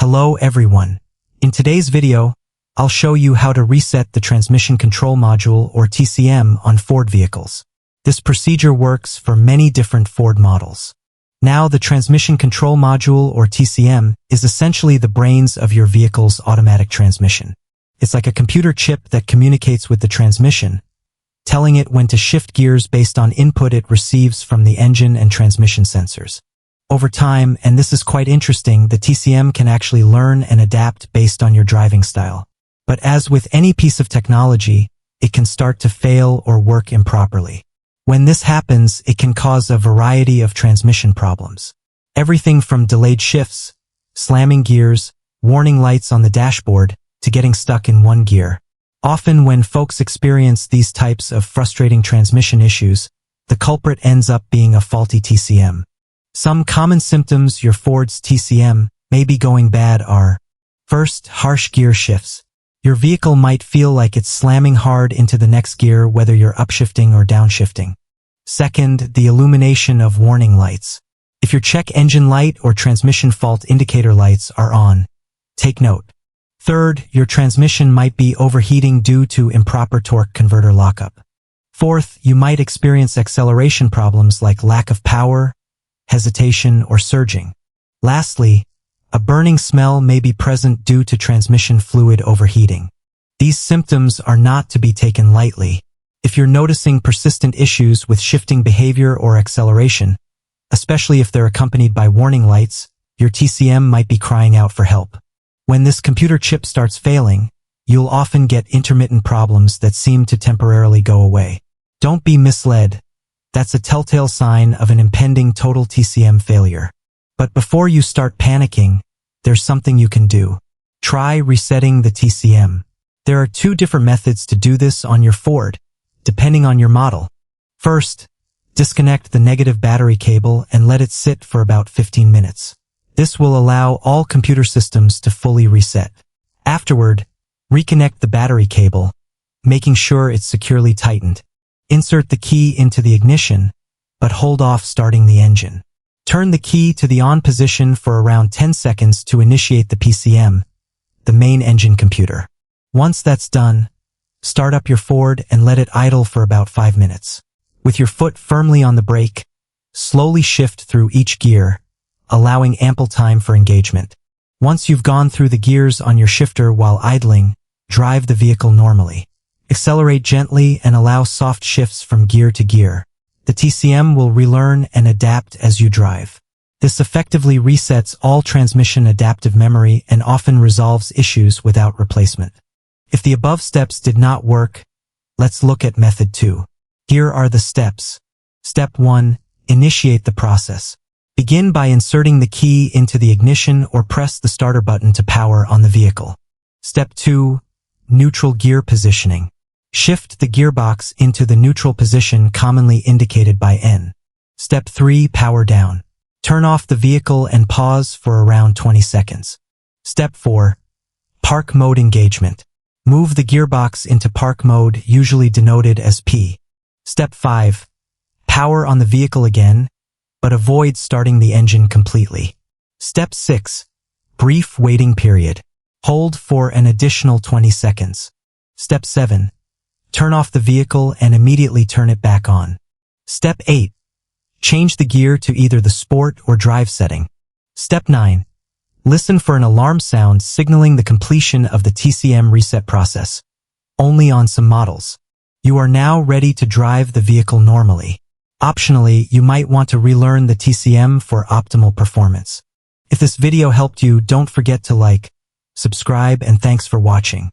Hello everyone. In today's video, I'll show you how to reset the transmission control module or TCM on Ford vehicles. This procedure works for many different Ford models. Now, the transmission control module or TCM is essentially the brains of your vehicle's automatic transmission. It's like a computer chip that communicates with the transmission, telling it when to shift gears based on input it receives from the engine and transmission sensors. Over time, and this is quite interesting, the TCM can actually learn and adapt based on your driving style. But as with any piece of technology, it can start to fail or work improperly. When this happens, it can cause a variety of transmission problems. Everything from delayed shifts, slamming gears, warning lights on the dashboard, to getting stuck in one gear. Often when folks experience these types of frustrating transmission issues, the culprit ends up being a faulty TCM. Some common symptoms your Ford's TCM may be going bad are: first, harsh gear shifts. Your vehicle might feel like it's slamming hard into the next gear whether you're upshifting or downshifting. Second, the illumination of warning lights. If your check engine light or transmission fault indicator lights are on, take note. Third, your transmission might be overheating due to improper torque converter lockup. Fourth, you might experience acceleration problems like lack of power, hesitation, or surging. Lastly, a burning smell may be present due to transmission fluid overheating. These symptoms are not to be taken lightly. If you're noticing persistent issues with shifting behavior or acceleration, especially if they're accompanied by warning lights, your TCM might be crying out for help. When this computer chip starts failing, you'll often get intermittent problems that seem to temporarily go away. Don't be misled. That's a telltale sign of an impending total TCM failure. But before you start panicking, there's something you can do. Try resetting the TCM. There are two different methods to do this on your Ford, depending on your model. First, disconnect the negative battery cable and let it sit for about 15 minutes. This will allow all computer systems to fully reset. Afterward, reconnect the battery cable, making sure it's securely tightened. Insert the key into the ignition, but hold off starting the engine. Turn the key to the on position for around 10 seconds to initiate the PCM, the main engine computer. Once that's done, start up your Ford and let it idle for about 5 minutes. With your foot firmly on the brake, slowly shift through each gear, allowing ample time for engagement. Once you've gone through the gears on your shifter while idling, drive the vehicle normally. Accelerate gently and allow soft shifts from gear to gear. The TCM will relearn and adapt as you drive. This effectively resets all transmission adaptive memory and often resolves issues without replacement. If the above steps did not work, let's look at method 2. Here are the steps. Step 1. Initiate the process. Begin by inserting the key into the ignition or press the starter button to power on the vehicle. Step 2. Neutral gear positioning. Shift the gearbox into the neutral position commonly indicated by N. Step 3. Power down. Turn off the vehicle and pause for around 20 seconds. Step 4. Park mode engagement. Move the gearbox into park mode, usually denoted as P. Step 5. Power on the vehicle again, but avoid starting the engine completely. Step 6. Brief waiting period. Hold for an additional 20 seconds. Step 7. Turn off the vehicle and immediately turn it back on. Step 8. Change the gear to either the sport or drive setting. Step 9. Listen for an alarm sound signaling the completion of the TCM reset process. Only on some models. You are now ready to drive the vehicle normally. Optionally, you might want to relearn the TCM for optimal performance. If this video helped you, don't forget to like, subscribe, and thanks for watching.